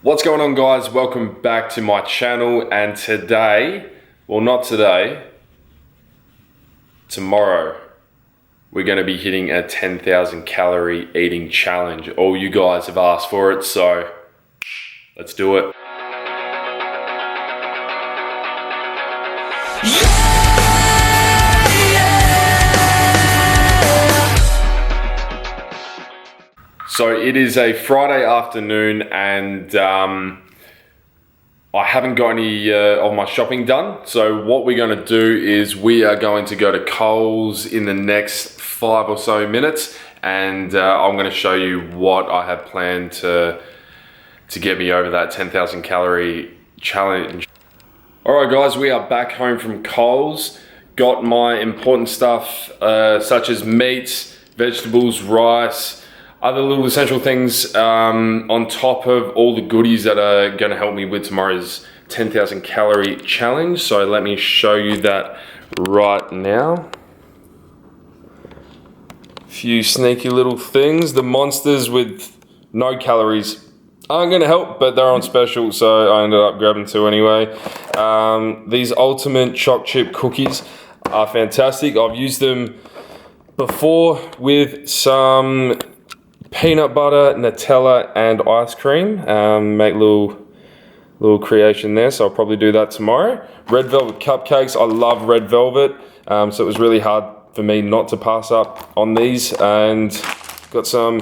What's going on, guys? Welcome back to my channel. And today, well, not today, tomorrow, we're going to be hitting a 10,000 calorie eating challenge. All you guys have asked for it, so let's do it. So it is a Friday afternoon and I haven't got any of my shopping done. So what we're going to do is we are going to go to Coles in the next 5 or so minutes, and I'm going to show you what I have planned to get me over that 10,000 calorie challenge. Alright guys, we are back home from Coles. Got my important stuff such as meats, vegetables, rice, other little essential things on top of all the goodies that are going to help me with tomorrow's 10,000 calorie challenge. So let me show you that right now. Few sneaky little things. The monsters with no calories aren't going to help, but they're on special, so I ended up grabbing 2 anyway. These ultimate choc chip cookies are fantastic. I've used them before with some peanut butter, Nutella, and ice cream. Make little creation there, so I'll probably do that tomorrow. Red velvet cupcakes, I love red velvet, so it was really hard for me not to pass up on these. And got some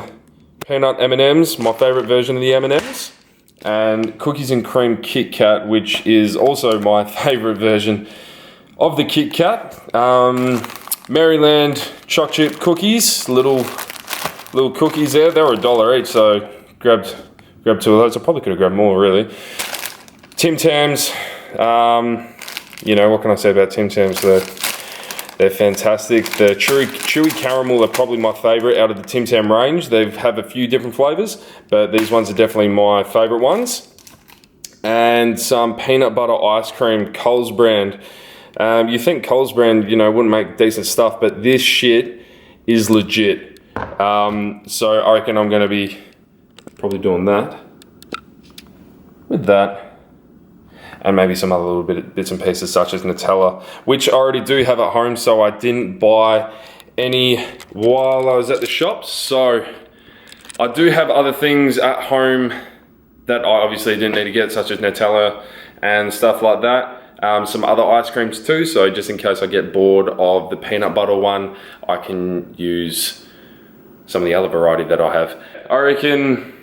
peanut M&Ms, my favorite version of the M&Ms, and cookies and cream Kit Kat, which is also my favorite version of the Kit Kat. Maryland choc chip cookies, little cookies there. They were $1 each, so grabbed 2 of those. I probably could have grabbed more, really. Tim Tams, you know, what can I say about Tim Tams? They're fantastic. The chewy caramel are probably my favorite out of the Tim Tam range. They have a few different flavors, but these ones are definitely my favorite ones. And some peanut butter ice cream, Coles brand. You think Coles brand, you know, wouldn't make decent stuff, but this shit is legit. So I reckon I'm going to be probably doing that with that, and maybe some other little bits and pieces such as Nutella, which I already do have at home, so I didn't buy any while I was at the shops. So I do have other things at home that I obviously didn't need to get, such as Nutella and stuff like that. Some other ice creams too, so just in case I get bored of the peanut butter one, I can use some of the other variety that I have. I reckon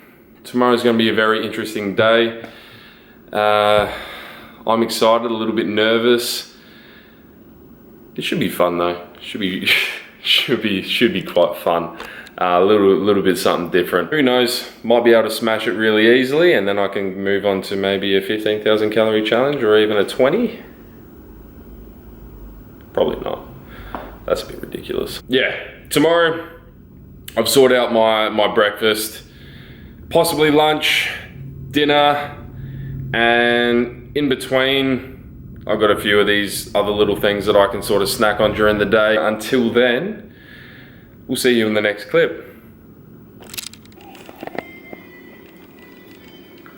tomorrow's going to be a very interesting day. I'm excited, a little bit nervous. It should be fun though. Should be quite fun. A little bit something different. Who knows? Might be able to smash it really easily, and then I can move on to maybe a 15,000 calorie challenge or even a 20. Probably not. That's a bit ridiculous. Yeah, tomorrow I've sorted out my breakfast, possibly lunch, dinner, and in between, I've got a few of these other little things that I can sort of snack on during the day. Until then, we'll see you in the next clip.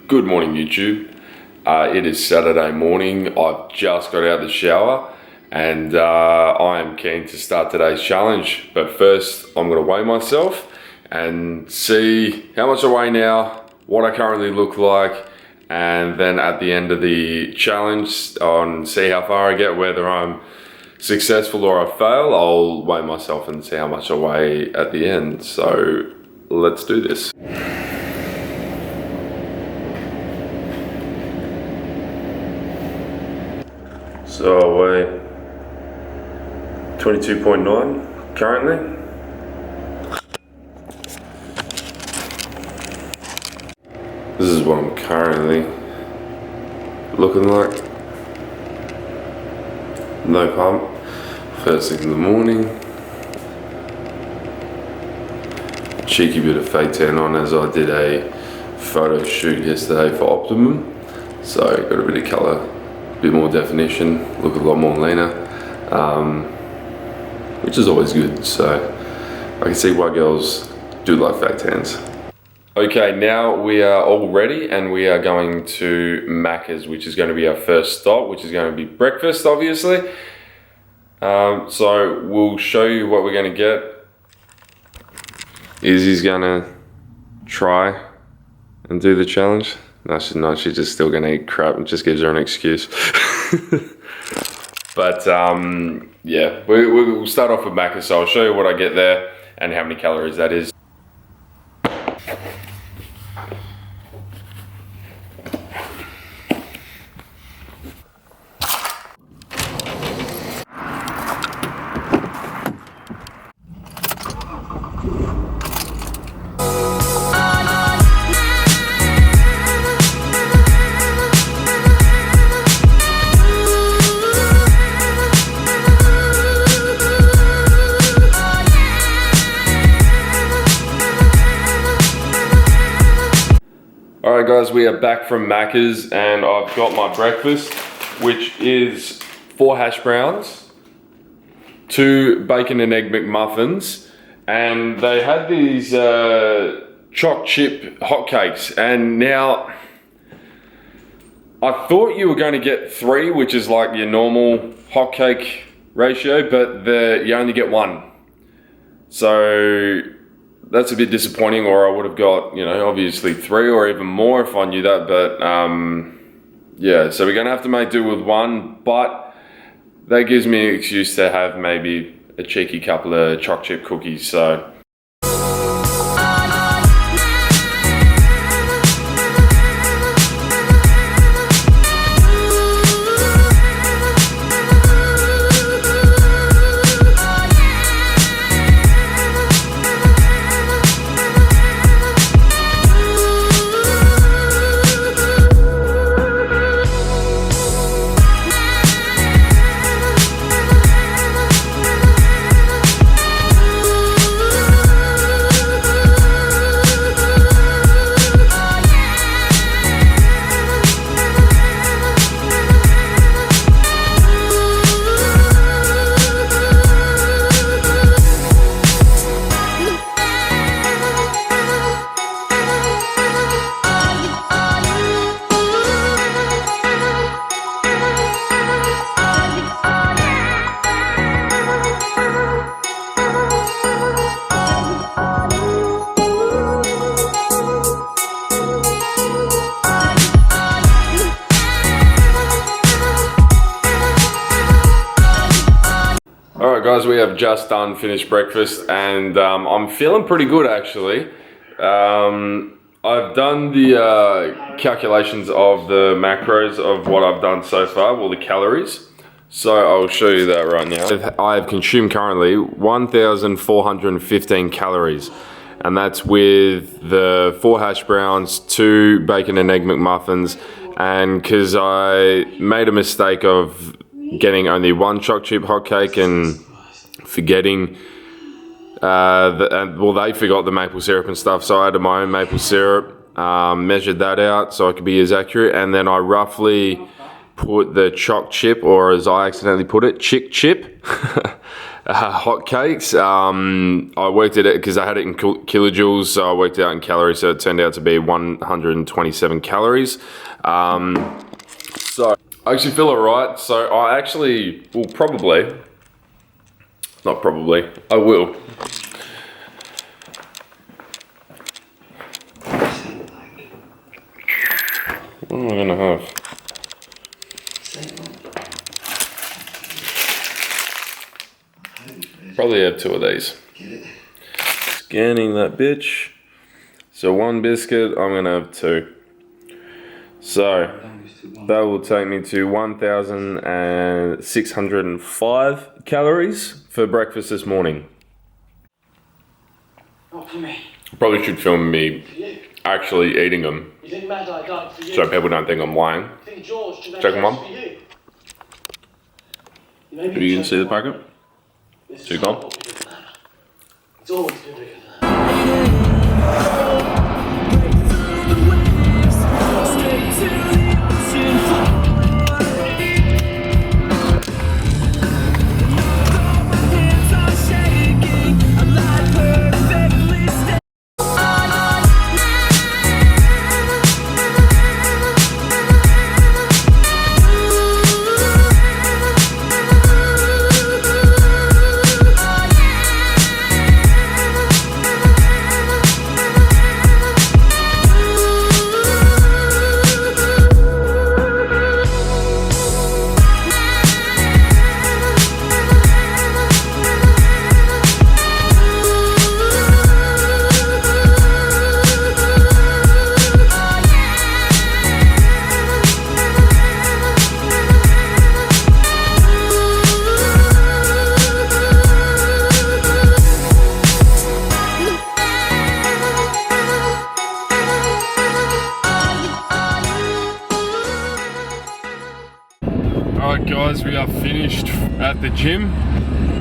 Good morning, YouTube. It is Saturday morning. I've just got out of the shower, and I am keen to start today's challenge. But first, I'm going to weigh myself and see how much I weigh now, what I currently look like, and then at the end of the challenge, see how far I get, whether I'm successful or I fail. I'll weigh myself and see how much I weigh at the end. So let's do this. So I weigh 22.9 currently. This is what I'm currently looking like. No pump. First thing in the morning. Cheeky bit of fake tan on, as I did a photo shoot yesterday for Optimum. So got a bit of colour, a bit more definition, look a lot more leaner, which is always good. So I can see why girls do like fake tans. Okay, now we are all ready and we are going to Macca's, which is going to be our first stop, which is going to be breakfast, obviously. So we'll show you what we're going to get. Izzy's going to try and do the challenge. No, she's not. She's just still going to eat crap. It just gives her an excuse. But yeah, we'll start off with Macca's. So I'll show you what I get there and how many calories that is. Alright guys, we are back from Macca's and I've got my breakfast, which is 4 hash browns, 2 bacon and egg McMuffins, and they had these choc chip hotcakes, and now I thought you were going to get 3, which is like your normal hotcake ratio, but you only get 1. So that's a bit disappointing, or I would have got, you know, obviously 3 or even more if I knew that, but yeah, so we're gonna have to make do with 1, but that gives me an excuse to have maybe a cheeky couple of choc chip cookies, so. Alright guys, we have just finished breakfast and I'm feeling pretty good actually. I've done the calculations of the macros of what I've done so far, well the calories. So I'll show you that right now. I have consumed currently 1,415 calories, and that's with the 4 hash browns, 2 bacon and egg McMuffins, and because I made a mistake of getting only 1 choc chip hotcake and forgetting, well they forgot the maple syrup and stuff, so I added my own maple syrup, measured that out so I could be as accurate, and then I roughly put the choc chip, or as I accidentally put it, chick chip, hotcakes. I worked it out because I had it in kilojoules, so I worked it out in calories, so it turned out to be 127 calories. So I actually feel alright, so I actually will probably, not probably, I will. What am I gonna have? Probably have 2 of these. Scanning that bitch. So 1 biscuit, I'm gonna have 2. So that will take me to 1,605 calories for breakfast this morning. Not for me. Probably should film me actually eating them, You think Mad Eye died for you? so people don't think I'm lying. You think George Check them on. for you? Are you gonna see the packet? This You is gone? not what we did for that. It's always been bigger than that. Alright guys, we are finished at the gym.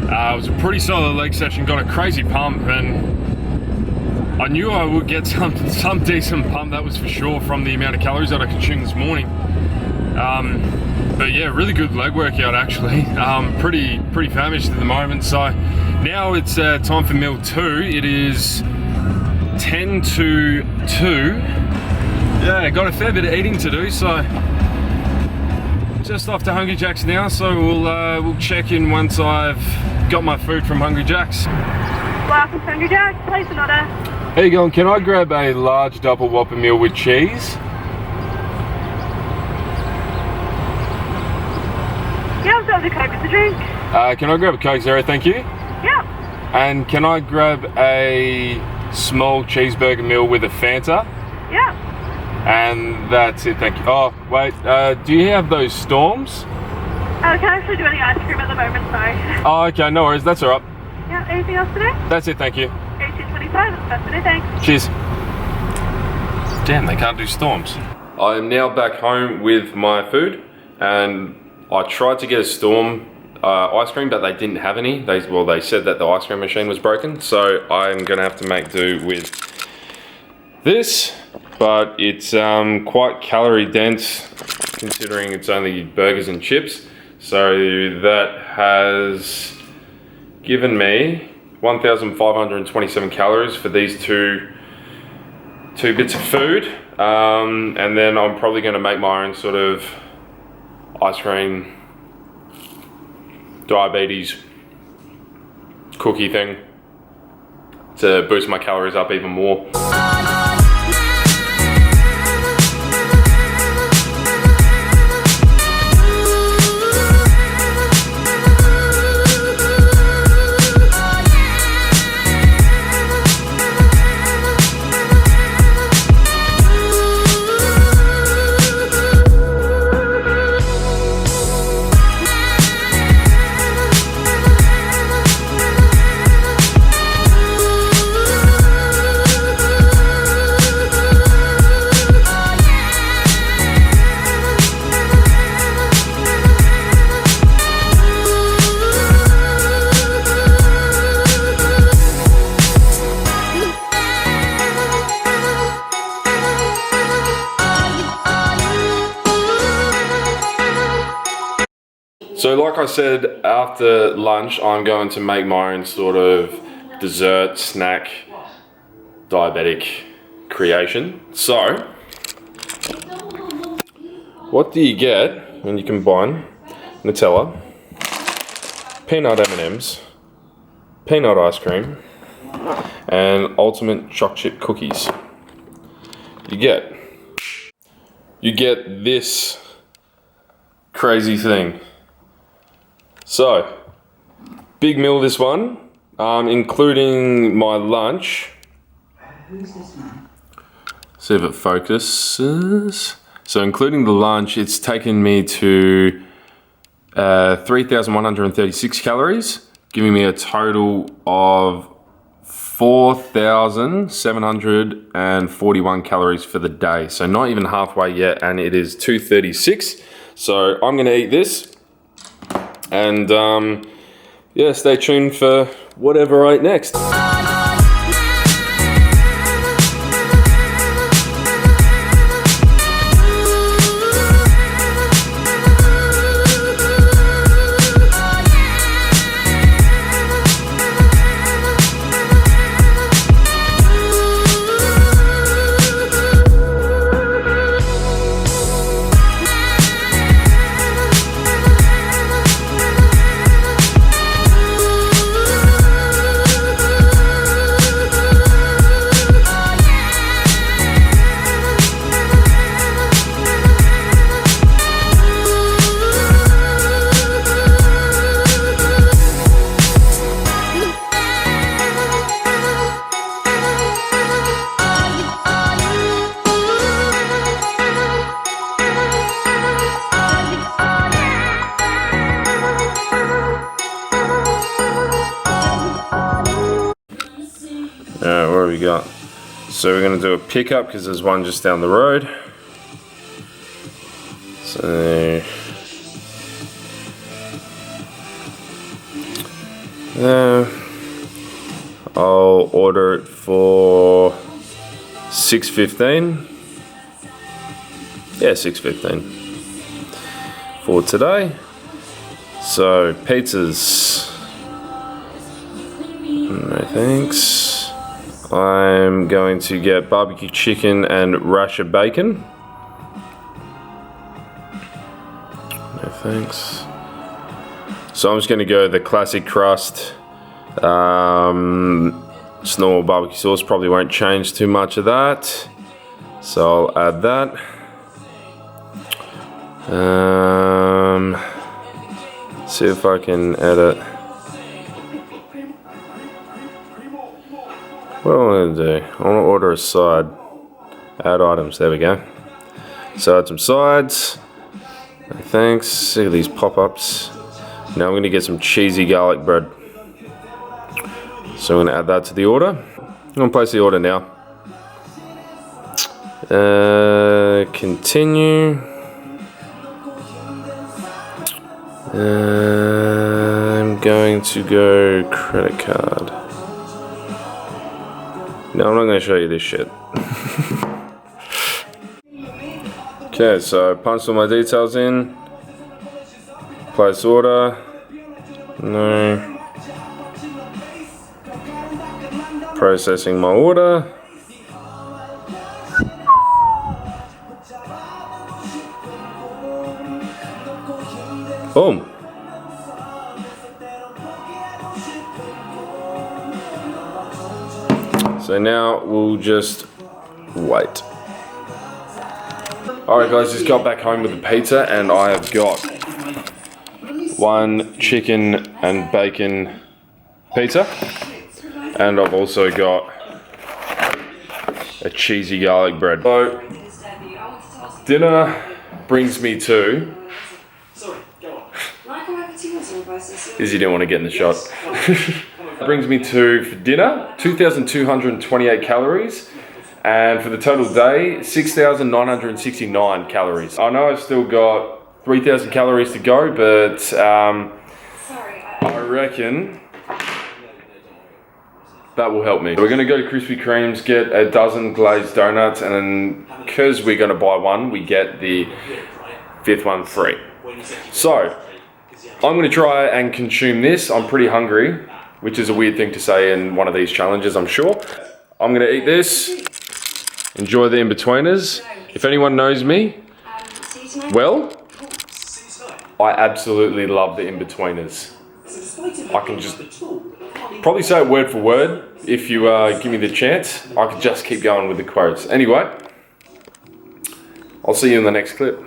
It was a pretty solid leg session, got a crazy pump, and I knew I would get some decent pump, that was for sure, from the amount of calories that I consumed this morning. But yeah, really good leg workout actually. Pretty famished at the moment, so now it's time for meal 2. It is 10 to 2. Yeah, got a fair bit of eating to do, so just off to Hungry Jack's now, so we'll check in once I've got my food from Hungry Jack's. Welcome to Hungry Jack's, place an order. How you going? Can I grab a large double Whopper meal with cheese? Yeah, I've got the Coke with the drink. Can I grab a Coke Zero, thank you? Yeah. And can I grab a small cheeseburger meal with a Fanta? Yeah. And that's it, thank you. Oh, wait, do you have those Storms? I can't actually do any ice cream at the moment, sorry. Oh, okay, no worries, that's all right. Yeah, anything else today? That's it, thank you. 1825, that's today, thanks. Cheers. Damn, they can't do Storms. I am now back home with my food, and I tried to get a Storm ice cream, but they didn't have any. They said that the ice cream machine was broken, so I'm gonna have to make do with this. But it's quite calorie dense considering it's only burgers and chips. So that has given me 1,527 calories for these two bits of food. And then I'm probably gonna make my own sort of ice cream, diabetes cookie thing to boost my calories up even more. So like I said, after lunch, I'm going to make my own sort of dessert, snack, diabetic creation. So, what do you get when you combine Nutella, peanut M&Ms, peanut ice cream, and ultimate choc chip cookies? You get this crazy thing. So, big meal this one, including my lunch. Who's this man? See if it focuses. So including the lunch, it's taken me to 3,136 calories, giving me a total of 4,741 calories for the day. So not even halfway yet, and it is 2:36. So I'm gonna eat this. And yeah, stay tuned for whatever I eat next. Alright, what have we got? So we're going to do a pickup because there's one just down the road. So I'll order it for $6.15. Yeah, $6.15 for today. So pizzas. No thanks. I'm going to get barbecue chicken and rasher bacon. No thanks. So I'm just going to go the classic crust. Just normal barbecue sauce, probably won't change too much of that. So I'll add that. See if I can edit. What do I want to do? I want to order a side. Add items, there we go. So add some sides. No thanks, see these pop-ups. Now I'm going to get some cheesy garlic bread. So I'm going to add that to the order. I'm going to place the order now. Continue. I'm going to go credit card. No, I'm not going to show you this shit. Okay, so I punched all my details in. Place order. No. Processing my order. Boom. So now we'll just wait. Alright guys, just got back home with the pizza and I have got one chicken and bacon pizza. And I've also got a cheesy garlic bread. So, dinner brings me to... Izzy didn't want to get in the shot. Brings me to, for dinner, 2,228 calories. And for the total day, 6,969 calories. I know I've still got 3,000 calories to go, but I reckon that will help me. We're gonna go to Krispy Kreme's, get a dozen glazed donuts, and then because we're gonna buy one, we get the 5th one free. So, I'm gonna try and consume this. I'm pretty hungry, which is a weird thing to say in one of these challenges, I'm sure. I'm gonna eat this, enjoy the in-betweeners. If anyone knows me, well, I absolutely love the in-betweeners. I can just probably say it word for word. If you give me the chance, I could just keep going with the quotes. Anyway, I'll see you in the next clip.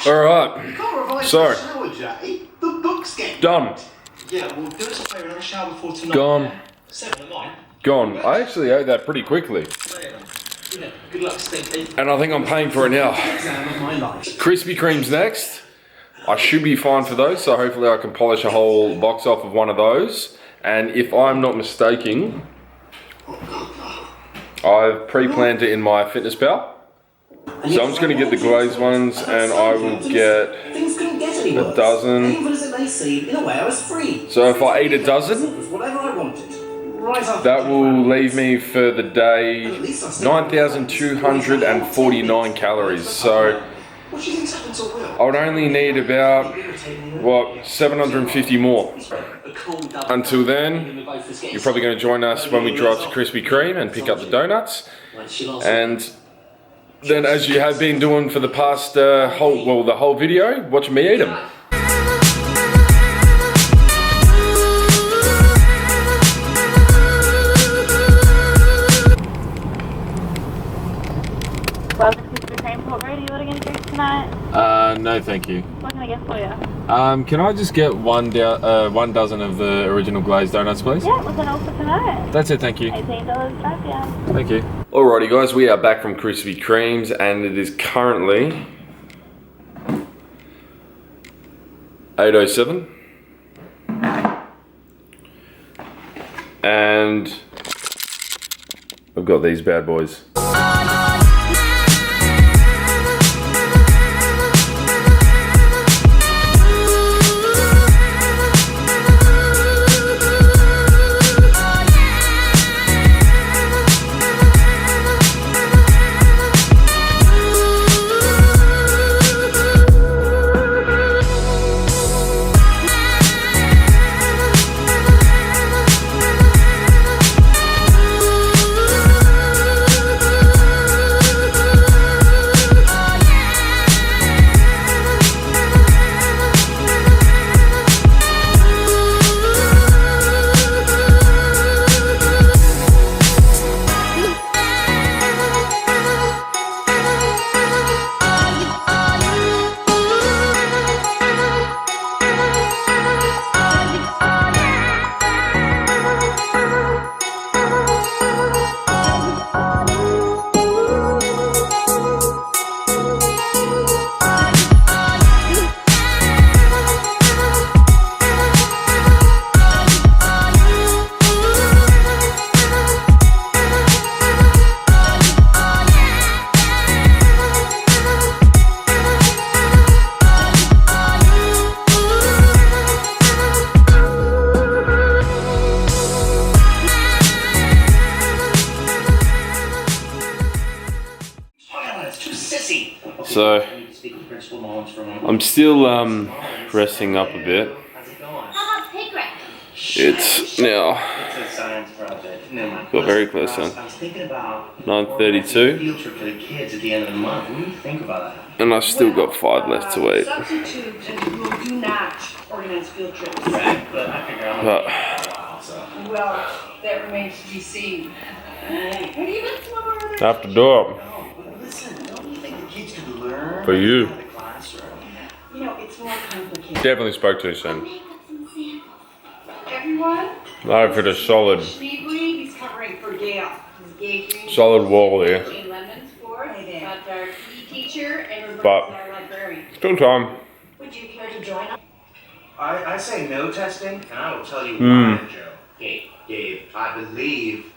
Alright, so, done. Yeah, we'll do us a favour and have a shower before tonight. Gone. 7 at 9. Gone. I actually ate that pretty quickly. Yeah, good luck, Steve. And I think I'm paying for it now. Krispy Kreme's next. I should be fine for those, so hopefully I can polish a whole box off of one of those. And if I'm not mistaken, I've pre-planned it in my Fitness Pal. So I'm just going to get the glazed ones, and I will get a dozen. So if I eat a dozen, that will leave me for the day 9,249 calories. So I would only need about, what, 750 more. Until then, you're probably going to join us when we drive to Krispy Kreme and pick up the donuts. And then, as you have been doing for the past the whole video, watch me eat them. Welcome to the Crane Port Radio. What are you going to drink tonight? No, thank you. What can I get for you? Can I just get one dozen of the original glazed donuts, please? Yeah, what's an offer tonight? That's it, thank you. $18 strap, yeah. Thank you. Alrighty guys, we are back from Krispy Kreme's, and it is currently 8:07. And I've got these bad boys. So I'm still resting up a bit. It's now got very close on 9:32, and I've still got 5 left to eat. But Well, that remains to be seen. I have to do it for you. You know, it's more complicated. Definitely spoke too soon. Everyone, No, for the solid he's covering for Gail. solid wall there. Lemons for our PE teacher and But our librarian. still time. Would you care to join us? I say no testing, and I will tell you why, Joe. Gabe, I believe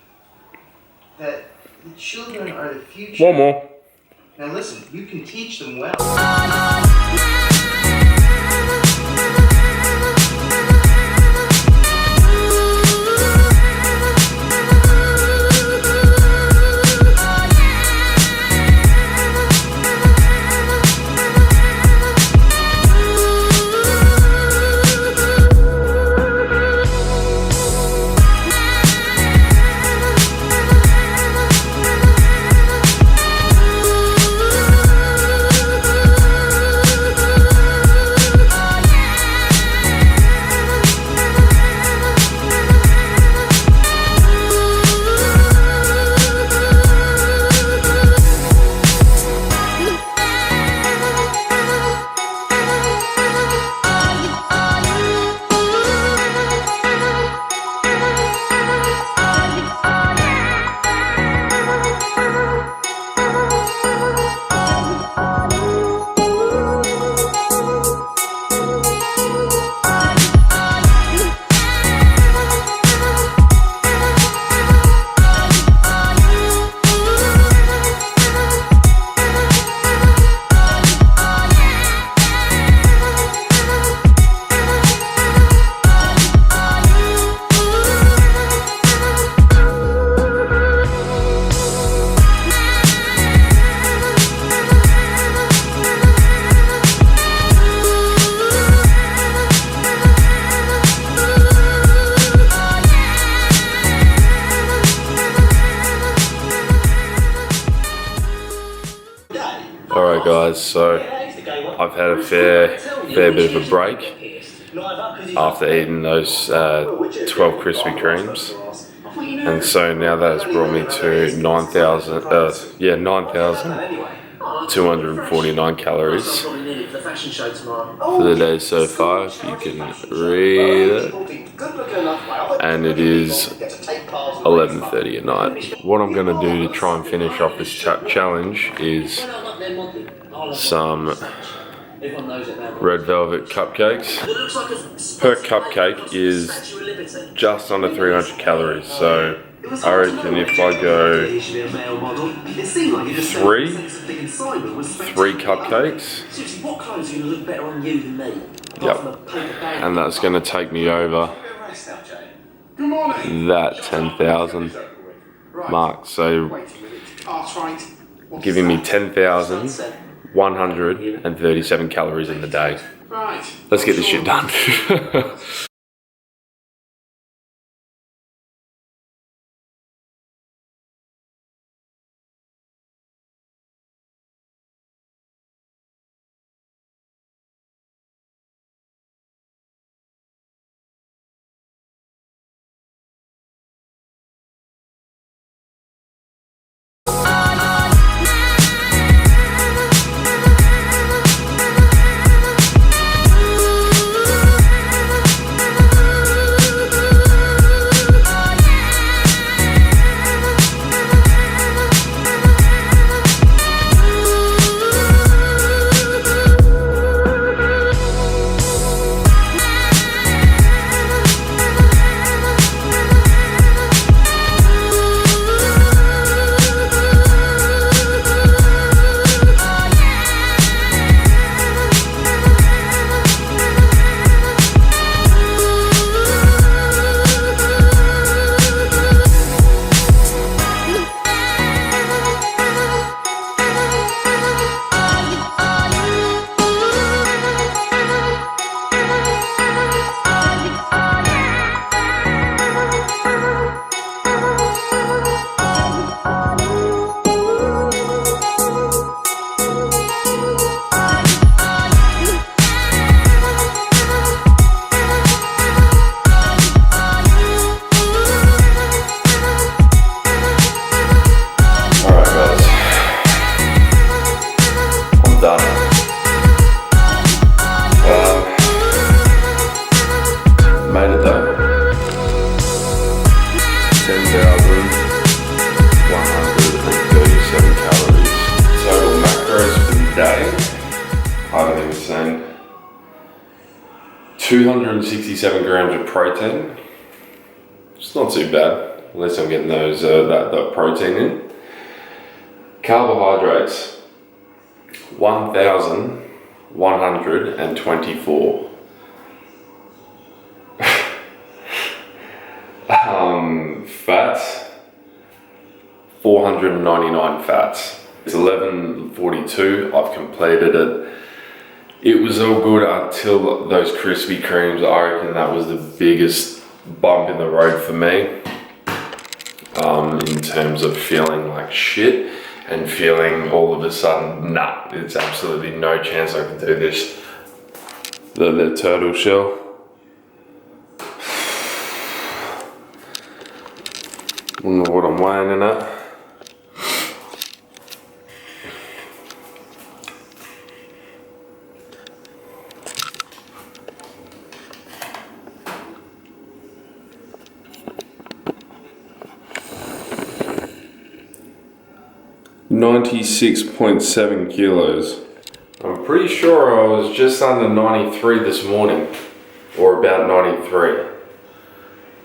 that the children are the future. One more. Now listen, you can teach them well. guys. So I've had a fair bit of a break after eating those 12 Krispy Kremes, and so now that has brought me to 9,249 calories for the day so far, if you can read it, and it is 11:30 at night. What I'm going to do to try and finish off this challenge is some red velvet cupcakes. Per cupcake is just under 300 calories, so I reckon if I go three cupcakes, yep, and that's going to take me over that 10,000 mark, so giving me 10,137 calories in the day. Let's get this shit done. Made it though. 10,137 calories. Total macros for the day, I haven't even seen. 267 grams of protein. It's not too bad, at least I'm getting those that protein in. Carbohydrates, 1,124. Fats, 499 fats. It's 11:42. I've completed it. It was all good until those Krispy Kremes. I reckon that was the biggest bump in the road for me, in terms of feeling like shit and feeling all of a sudden, nah, it's absolutely no chance I can do this. The turtle shell. I don't know what I'm weighing in at. $96.7 kilos. I'm pretty sure I was just under 93 this morning, or about 93.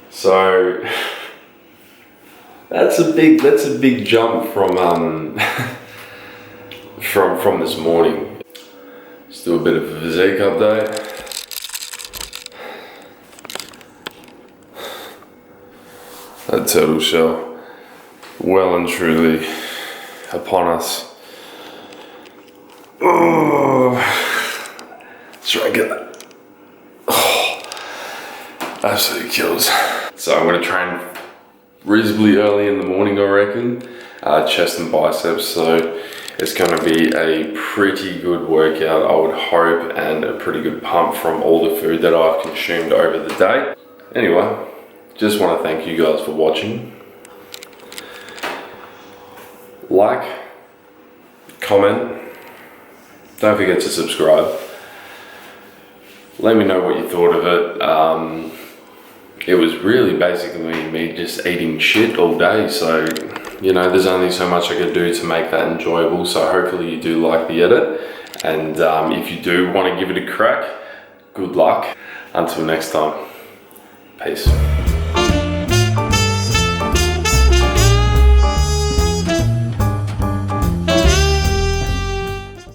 So that's a big jump from from this morning. Let's do a bit of a physique update. That turtle shell, well and truly upon us. Oh, let's try and get that. Oh, absolutely kills. So I'm gonna train reasonably early in the morning, I reckon. Chest and biceps. So It's going to be a pretty good workout, I would hope, and a pretty good pump from all the food that I've consumed over the day. Anyway, just want to thank you guys for watching. Like, comment, don't forget to subscribe. Let me know what you thought of it. It was really basically me just eating shit all day, so you know, there's only so much I could do to make that enjoyable. So hopefully you do like the edit, and if you do want to give it a crack, good luck. Until next time, peace.